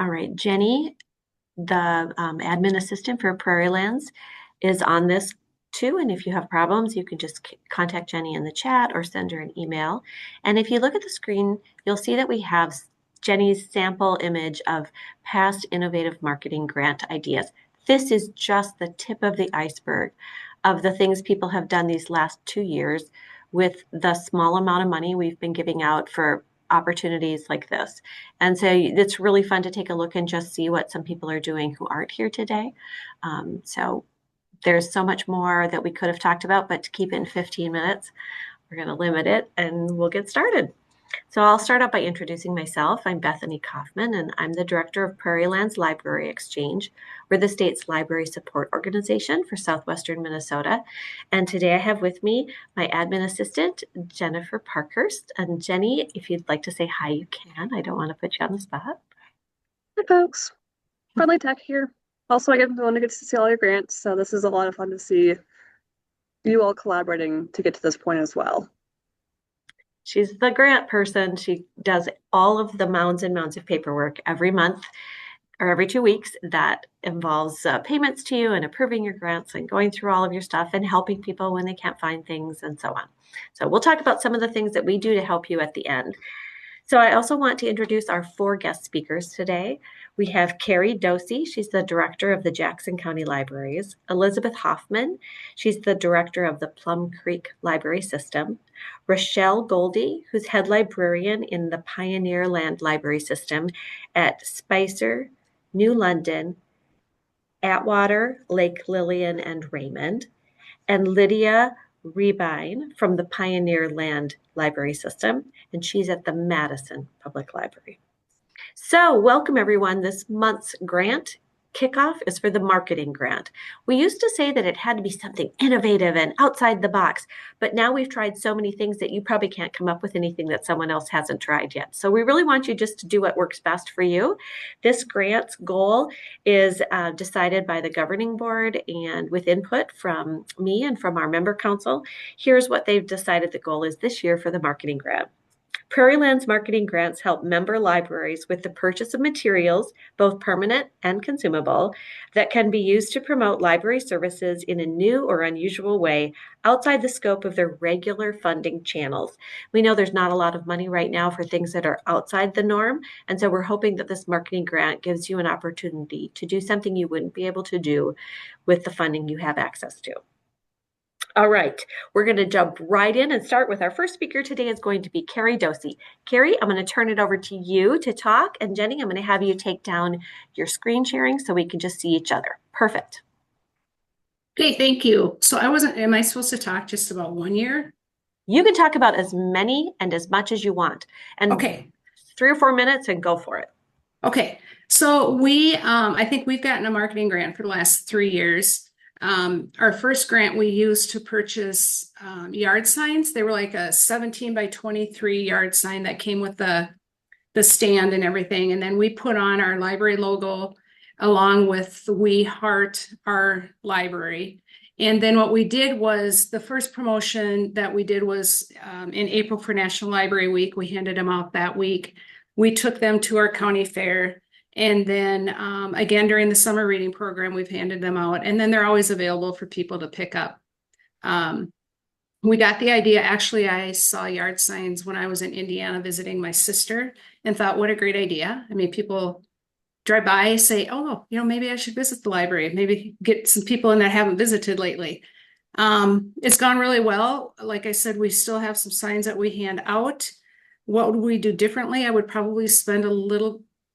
All right, Jenny, the admin assistant for Prairie Lands, is on this too. And if you have problems, you can just contact Jenny in the chat or send her an email. And if you look at the screen, you'll see that we have Jenny's sample image of past innovative marketing grant ideas. This is just the tip of the iceberg of the things people have done these last 2 years with the small amount of money we've been giving out for opportunities like this. And so it's really fun to take a look and just see what some people are doing who aren't here today. So there's so much more that we could have talked about, but to keep it in 15 minutes, we're going to limit it and we'll get started. So I'll start out by introducing myself. I'm Bethany Kaufman, and I'm the director of Prairie Lands Library Exchange. We're the state's library support organization for southwestern Minnesota. And today I have with me my admin assistant, Jennifer Parkhurst. And Jenny, if you'd like to say hi, you can. I don't want to put you on the spot. Hi, folks. Friendly Tech here. Also, I get to see all your grants, so this is a lot of fun to see you all collaborating to get to this point as well. She's the grant person. She does all of the mounds and mounds of paperwork every month or every 2 weeks that involves payments to you and approving your grants and going through all of your stuff and helping people when they can't find things and so on. So we'll talk about some of the things that we do to help you at the end. So I also want to introduce our 4 guest speakers today. We have Carrie Dosey. She's the director of the Jackson County Libraries. Elizabeth Hoffman. She's the director of the Plum Creek Library System. Rochelle Goldie, who's head librarian in the Pioneer Land Library System at Spicer, New London, Atwater, Lake Lillian, and Raymond. And Lydia Rebine from the Pioneer Land Library System, and she's at the Madison Public Library. So welcome everyone. This month's grant kickoff is for the marketing grant. We used to say that it had to be something innovative and outside the box, but now we've tried so many things that you probably can't come up with anything that someone else hasn't tried yet. So we really want you just to do what works best for you. This grant's goal is decided by the governing board and with input from me and from our member council. Here's what they've decided the goal is this year for the marketing grant. Prairie Lands marketing grants help member libraries with the purchase of materials, both permanent and consumable, that can be used to promote library services in a new or unusual way outside the scope of their regular funding channels. We know there's not a lot of money right now for things that are outside the norm, and so we're hoping that this marketing grant gives you an opportunity to do something you wouldn't be able to do with the funding you have access to. All right, we're going to jump right in and start with our first speaker today is going to be Carrie Dosey. Carrie, I'm going to turn it over to you to talk, and Jenny, I'm going to have you take down your screen sharing so we can just see each other. Perfect. Okay, thank you. So am I supposed to talk just about 1 year? You can talk about as many and as much as you want. And okay, 3 or 4 minutes and go for it. Okay, so I think we've gotten a marketing grant for the last 3 years. Our first grant we used to purchase yard signs. They were like a 17 by 23 yard sign that came with the stand and everything. And then we put on our library logo along with We Heart Our Library. And then what we did was the first promotion that we did was in April for National Library Week. We handed them out that week. We took them to our county fair. And then again, during the summer reading program, we've handed them out. And then they're always available for people to pick up. We got the idea. Actually, I saw yard signs when I was in Indiana visiting my sister and thought, what a great idea. I mean, people drive by, say, oh, maybe I should visit the library, maybe get some people in that haven't visited lately. It's gone really well. Like I said, we still have some signs that we hand out. What would we do differently? I would probably spend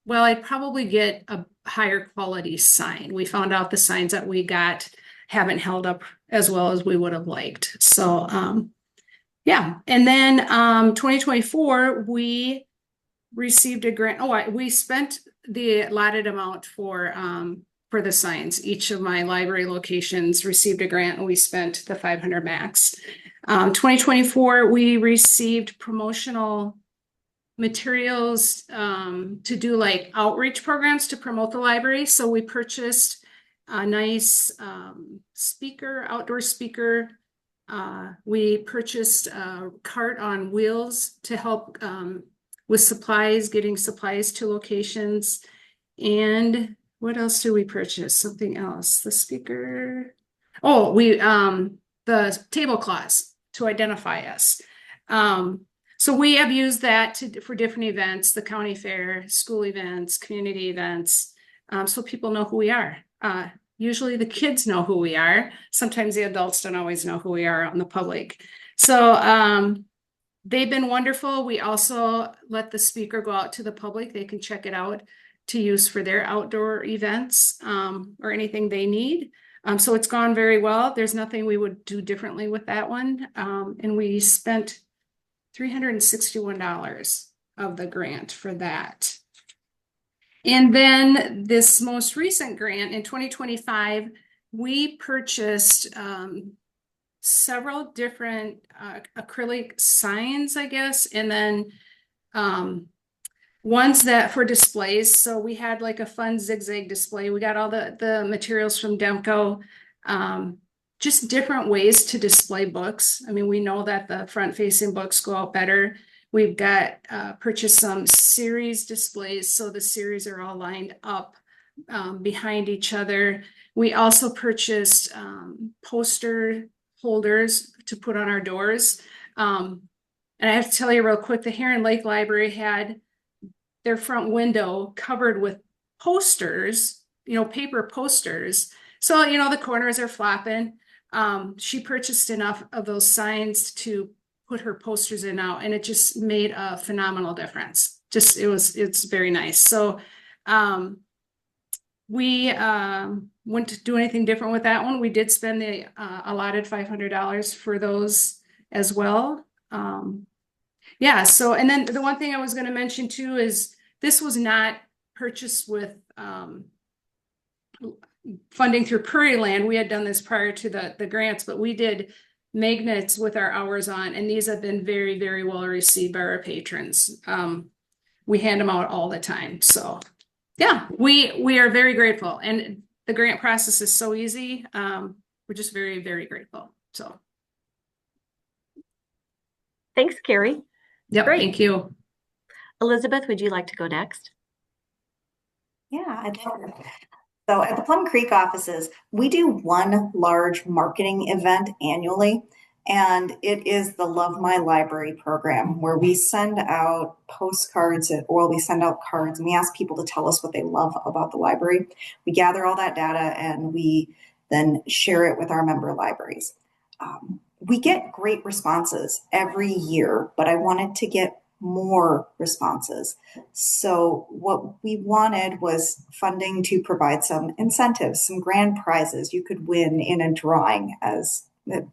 I'd probably get a higher quality sign. We found out the signs that we got haven't held up as well as we would have liked. So, yeah. And then 2024, we received a grant. We spent the allotted amount for the signs. Each of my library locations received a grant and we spent the 500 max. 2024, we received promotional materials to do like outreach programs to promote the library. So we purchased a nice outdoor speaker. We purchased a cart on wheels to help with supplies, getting supplies to locations. And what else do we purchase? Something else. The speaker. Oh, we the tablecloths to identify us. So we have used that for different events, the county fair, school events, community events, so people know who we are. Usually the kids know who we are. Sometimes the adults don't always know who we are out in the public. So they've been wonderful. We also let the speaker go out to the public. They can check it out to use for their outdoor events or anything they need. So it's gone very well. There's nothing we would do differently with that one. And we spent $361 of the grant for that. And then this most recent grant in 2025, we purchased several different acrylic signs, I guess, and then ones that for displays. So we had like a fun zigzag display. We got all the materials from Demco. Just different ways to display books. I mean, we know that the front-facing books go out better. We've got purchased some series displays, so the series are all lined up behind each other. We also purchased poster holders to put on our doors. And I have to tell you real quick, the Heron Lake Library had their front window covered with posters, paper posters. So, the corners are flapping. She purchased enough of those signs to put her posters in now, and it just made a phenomenal difference. It's very nice. So we wouldn't do anything different with that one. We did spend the allotted $500 for those as well. Yeah, so, and then the one thing I was going to mention too is this was not purchased with funding through Prairie Land. We had done this prior to the grants, but we did magnets with our hours on, and these have been very, very well received by our patrons. We hand them out all the time. So yeah, we are very grateful, and the grant process is so easy. We're just very, very grateful. So Thanks, Carrie. yep, Great. thank you. Elizabeth, would you like to go next? Yeah, I'd love to. So at the Plum Creek offices, we do one large marketing event annually, and it is the Love My Library program, where we send out postcards, or we send out cards, and we ask people to tell us what they love about the library. We gather all that data, and we then share it with our member libraries. We get great responses every year, but I wanted to get more responses. So what we wanted was funding to provide some incentives, some grand prizes you could win in a drawing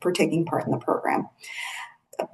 for taking part in the program.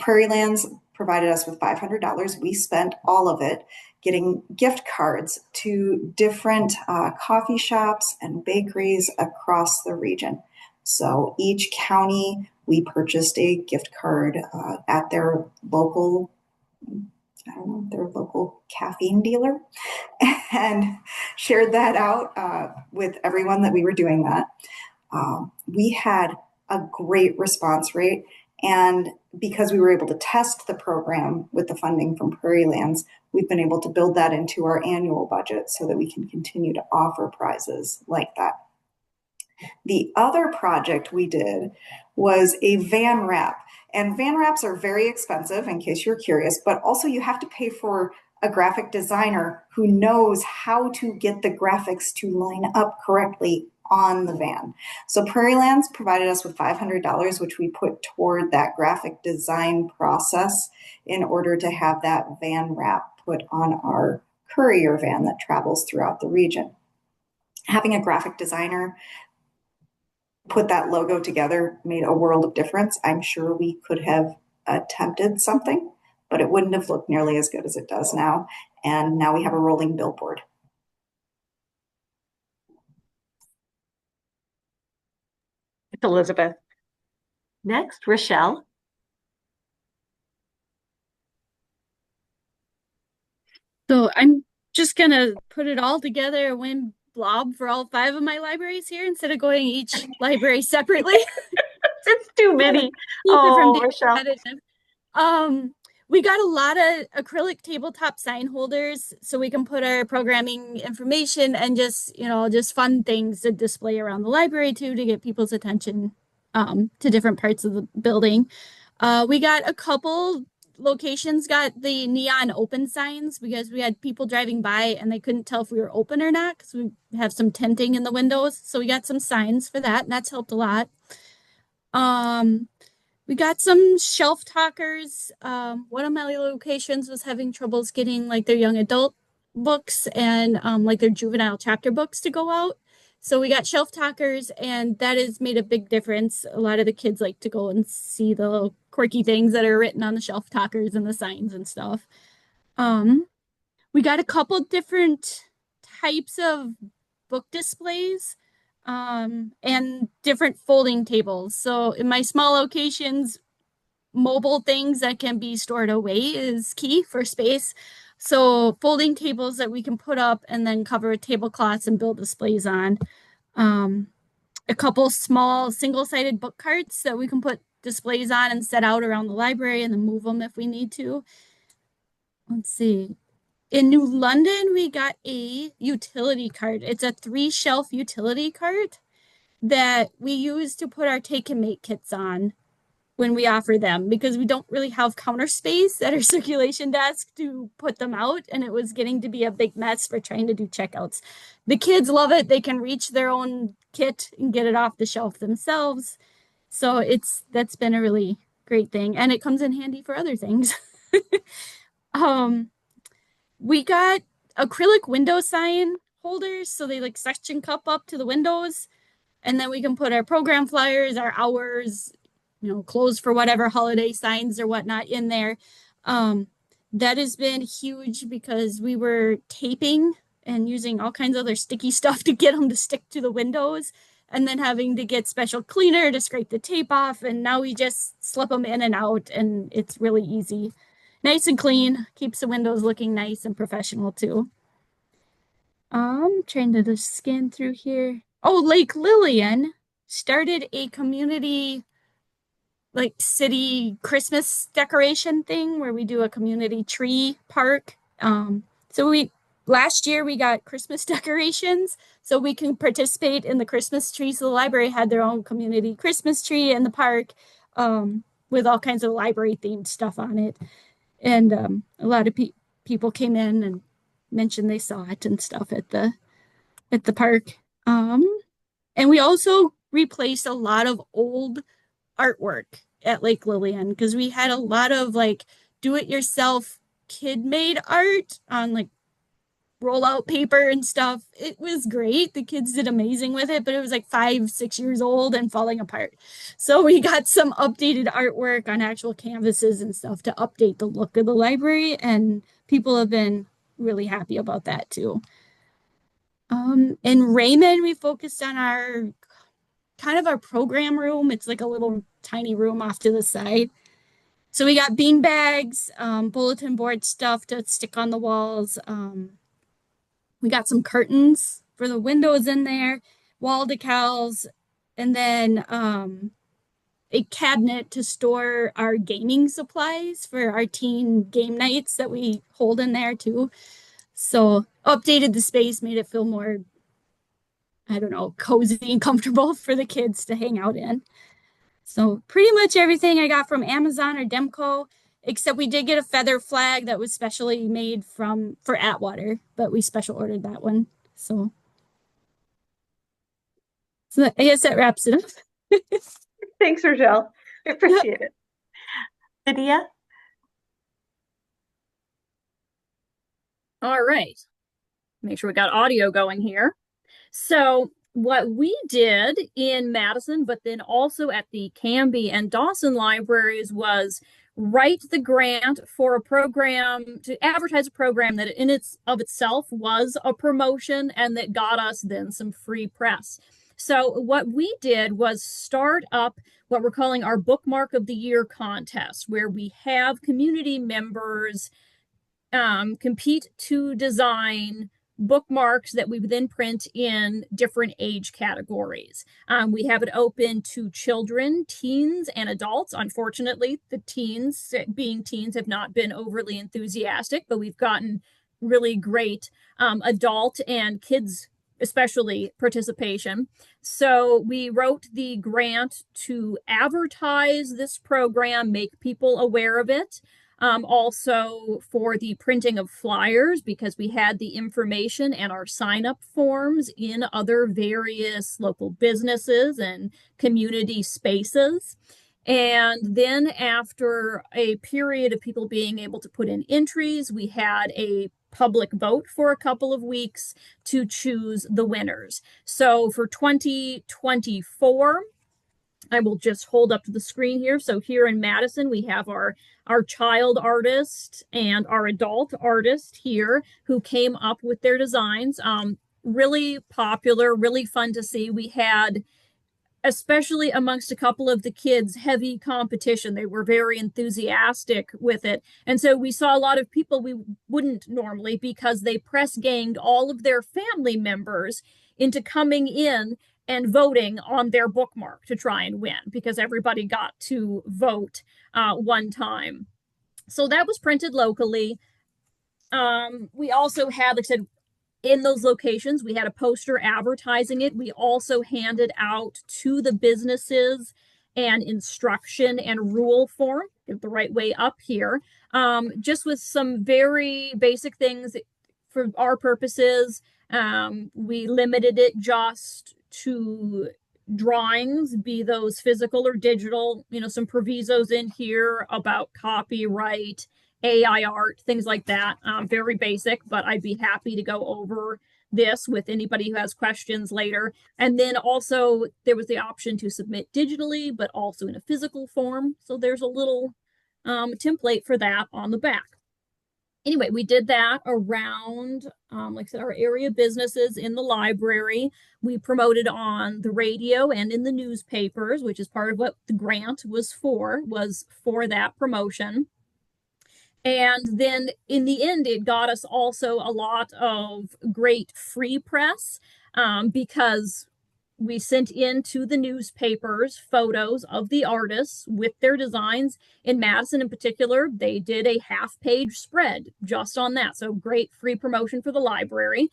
Prairie Lands provided us with $500. We spent all of it getting gift cards to different coffee shops and bakeries across the region. So each county, we purchased a gift card at their local caffeine dealer, and shared that out with everyone that we were doing that. We had a great response rate, and because we were able to test the program with the funding from Prairie Lands, we've been able to build that into our annual budget so that we can continue to offer prizes like that. The other project we did was a van wrap. And van wraps are very expensive, in case you're curious, but also you have to pay for a graphic designer who knows how to get the graphics to line up correctly on the van. So Prairie Lands provided us with $500, which we put toward that graphic design process in order to have that van wrap put on our courier van that travels throughout the region. Having a graphic designer put that logo together made a world of difference. I'm sure we could have attempted something, but it wouldn't have looked nearly as good as it does now. And now we have a rolling billboard. It's Elizabeth. Next, Rochelle. So I'm just gonna put it all together, a win blob for all 5 of my libraries here instead of going each library separately. It's too many. Keep it from being Rochelle. repetitive. We got a lot of acrylic tabletop sign holders so we can put our programming information and just fun things to display around the library too to get people's attention to different parts of the building. We got a couple locations got the neon open signs because we had people driving by and they couldn't tell if we were open or not because we have some tinting in the windows. So we got some signs for that, and that's helped a lot. Um, we got some shelf talkers. One of my locations was having troubles getting like their young adult books and like their juvenile chapter books to go out. So we got shelf talkers, and that has made a big difference. A lot of the kids like to go and see the little quirky things that are written on the shelf talkers and the signs and stuff. Um, we got a couple different types of book displays and different folding tables. So in my small locations, mobile things that can be stored away is key for space. So folding tables that we can put up and then cover with tablecloths and build displays on. Um, a couple small single-sided book carts that we can put displays on and set out around the library and then move them if we need to. Let's see. In New London, we got a utility cart. It's a 3-shelf utility cart that we use to put our take and make kits on when we offer them because we don't really have counter space at our circulation desk to put them out, and it was getting to be a big mess for trying to do checkouts. The kids love it. They can reach their own kit and get it off the shelf themselves. So that's been a really great thing, and it comes in handy for other things. We got acrylic window sign holders, so they like suction cup up to the windows, and then we can put our program flyers, our hours, closed for whatever holiday signs or whatnot in there. That has been huge because we were taping and using all kinds of other sticky stuff to get them to stick to the windows and then having to get special cleaner to scrape the tape off. And now we just slip them in and out, and it's really easy. Nice and clean, keeps the windows looking nice and professional too. Trying to just scan through here. Oh, Lake Lillian started a community like city Christmas decoration thing where we do a community tree park. So last year we got Christmas decorations so we can participate in the Christmas trees. So the library had their own community Christmas tree in the park with all kinds of library themed stuff on it. And a lot of people came in and mentioned they saw it and stuff at the park. And we also replaced a lot of old artwork at Lake Lillian because we had a lot of like do-it-yourself kid-made art on like roll-out paper and stuff. It was great. The kids did amazing with it, but it was like 5-6 years old and falling apart. So we got some updated artwork on actual canvases and stuff to update the look of the library, and people have been really happy about that too. In Raymond, we focused on our program room. It's like a little tiny room off to the side. So we got bean bags, bulletin board stuff to stick on the walls. We got some curtains for the windows in there, wall decals, and then a cabinet to store our gaming supplies for our teen game nights that we hold in there too. So updated the space, made it feel more, I don't know, cozy and comfortable for the kids to hang out in. So pretty much everything I got from Amazon or Demco, except we did get a feather flag that was specially made for Atwater, but we special ordered that one. So I guess that wraps it up. Thanks, Rochelle. I appreciate it. Lydia? All right. Make sure we got audio going here. So what we did in Madison, but then also at the Canby and Dawson libraries, was write the grant for a program to advertise a program that in itself was a promotion and that got us then some free press. So what we did was start up what we're calling our Bookmark of the Year contest, where we have community members compete to design bookmarks that we then print in different age categories. We have it open to children, teens, and adults. Unfortunately, the teens, being teens, have not been overly enthusiastic, but we've gotten really great adult and kids especially participation. So we wrote the grant to advertise this program, make people aware of it. Also for the printing of flyers, because we had the information and our sign up forms in other various local businesses and community spaces. And then after a period of people being able to put in entries, we had a public vote for a couple of weeks to choose the winners. So for 2024, I will just hold up to the screen here. So here in Madison, we have our child artist and our adult artist here who came up with their designs. Really popular, really fun to see. We had, especially amongst a couple of the kids, heavy competition. They were very enthusiastic with it. And so we saw a lot of people we wouldn't normally, because they press ganged all of their family members into coming in and voting on their bookmark to try and win, because everybody got to vote one time. So that was printed locally. We also had, like I said, in those locations, we had a poster advertising it. We also handed out to the businesses an instruction and rule form, get the right way up here, just with some very basic things for our purposes. We limited it just to drawings, be those physical or digital, some provisos in here about copyright, AI art, things like that. Very basic, but I'd be happy to go over this with anybody who has questions later. And then also there was the option to submit digitally, but also in a physical form. So there's a little template for that on the back. Anyway, we did that around, like I said, our area businesses in the library. We promoted on the radio and in the newspapers, which is part of what the grant was for that promotion. And then in the end, it got us also a lot of great free press, because we sent into the newspapers photos of the artists with their designs. In Madison in particular, they did a half-page spread just on that. So great free promotion for the library.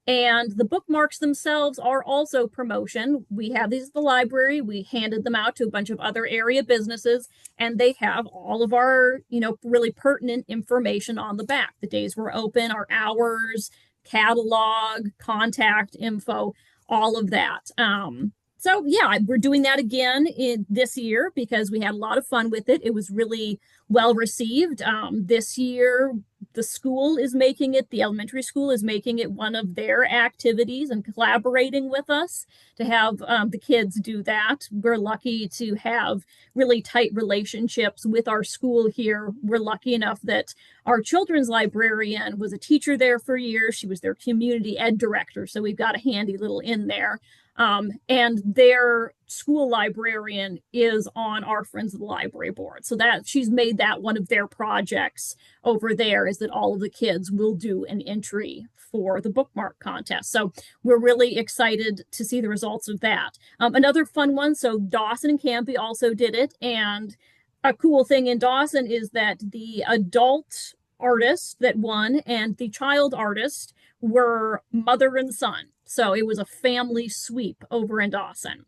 And the bookmarks themselves are also promotion. We have these at the library. We handed them out to a bunch of other area businesses, and they have all of our, really pertinent information on the back. The days we're open, our hours, catalog, contact info, all of that. So yeah, we're doing that again in this year because we had a lot of fun with it. It was really well received. This year, the school is making it, the elementary school is making it one of their activities and collaborating with us to have the kids do that. We're lucky to have really tight relationships with our school here. We're lucky enough that our children's librarian was a teacher there for years. She was their community ed director. So we've got a handy little in there. And their school librarian is on our Friends of the Library board. So that she's made that one of their projects over there, is that all of the kids will do an entry for the bookmark contest. So we're really excited to see the results of that. Another fun one, so Dawson and Canby also did it. And a cool thing in Dawson is that the adult artist that won and the child artist were mother and son. So it was a family sweep over in Dawson.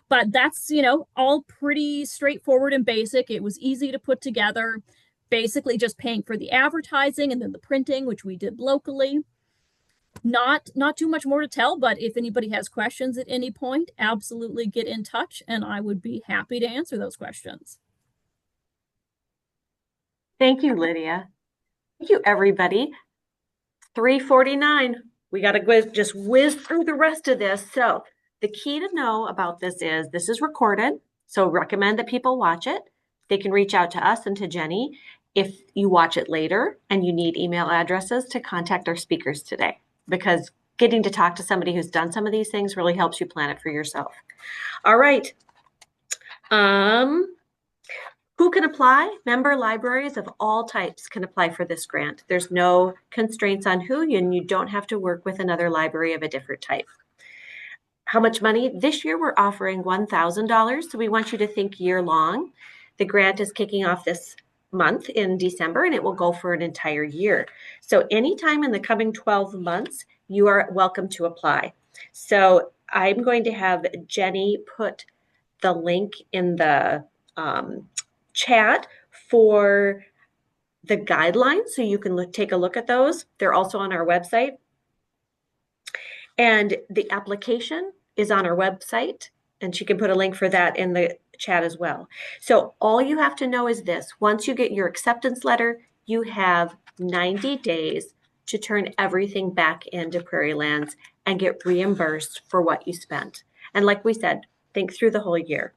But that's, all pretty straightforward and basic. It was easy to put together, basically just paying for the advertising and then the printing, which we did locally. Not too much more to tell, but if anybody has questions at any point, absolutely get in touch and I would be happy to answer those questions. Thank you, Lydia. Thank you, everybody. 3:49. We got to just whiz through the rest of this. So the key to know about this is recorded. So recommend that people watch it. They can reach out to us and to Jenny if you watch it later and you need email addresses to contact our speakers today, because getting to talk to somebody who's done some of these things really helps you plan it for yourself. All right. Who can apply? Member libraries of all types can apply for this grant. There's no constraints on who, and you don't have to work with another library of a different type. How much money? This year we're offering $1,000, so we want you to think year long. The grant is kicking off this month in December, and it will go for an entire year. So anytime in the coming 12 months, you are welcome to apply. So I'm going to have Jenny put the link in the chat for the guidelines so you can take a look at those. They're also on our website. And the application is on our website, and she can put a link for that in the chat as well. So all you have to know is this: once you get your acceptance letter, you have 90 days to turn everything back into Prairie Lands and get reimbursed for what you spent. And like we said, think through the whole year.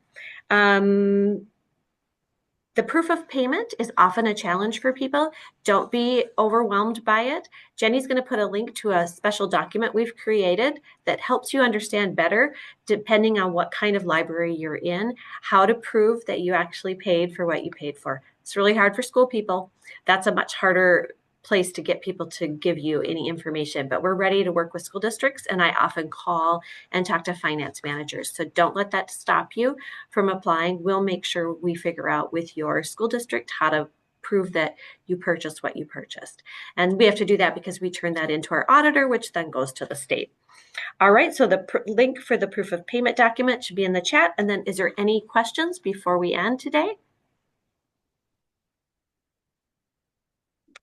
The proof of payment is often a challenge for people. Don't be overwhelmed by it. Jenny's going to put a link to a special document we've created that helps you understand better, depending on what kind of library you're in, how to prove that you actually paid for what you paid for. It's really hard for school people. That's a much harder place to get people to give you any information, but we're ready to work with school districts, and I often call and talk to finance managers. So don't let that stop you from applying. We'll make sure we figure out with your school district how to prove that you purchased what you purchased. And we have to do that because we turn that into our auditor, which then goes to the state. All right, so the link for the proof of payment document should be in the chat. And then is there any questions before we end today?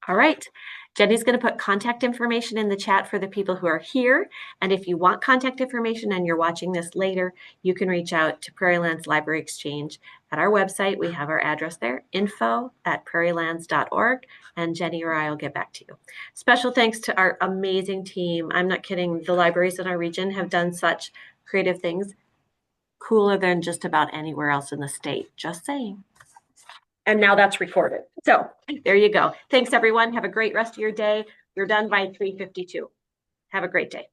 All right, Jenny's going to put contact information in the chat for the people who are here. And if you want contact information and you're watching this later, you can reach out to Prairie Lands Library Exchange at our website. We have our address there, info@prairielands.org, and Jenny or I will get back to you. Special thanks to our amazing team. I'm not kidding. The libraries in our region have done such creative things, cooler than just about anywhere else in the state. Just saying. And now that's recorded. So there you go. Thanks, everyone. Have a great rest of your day. You're done by 3:52. Have a great day.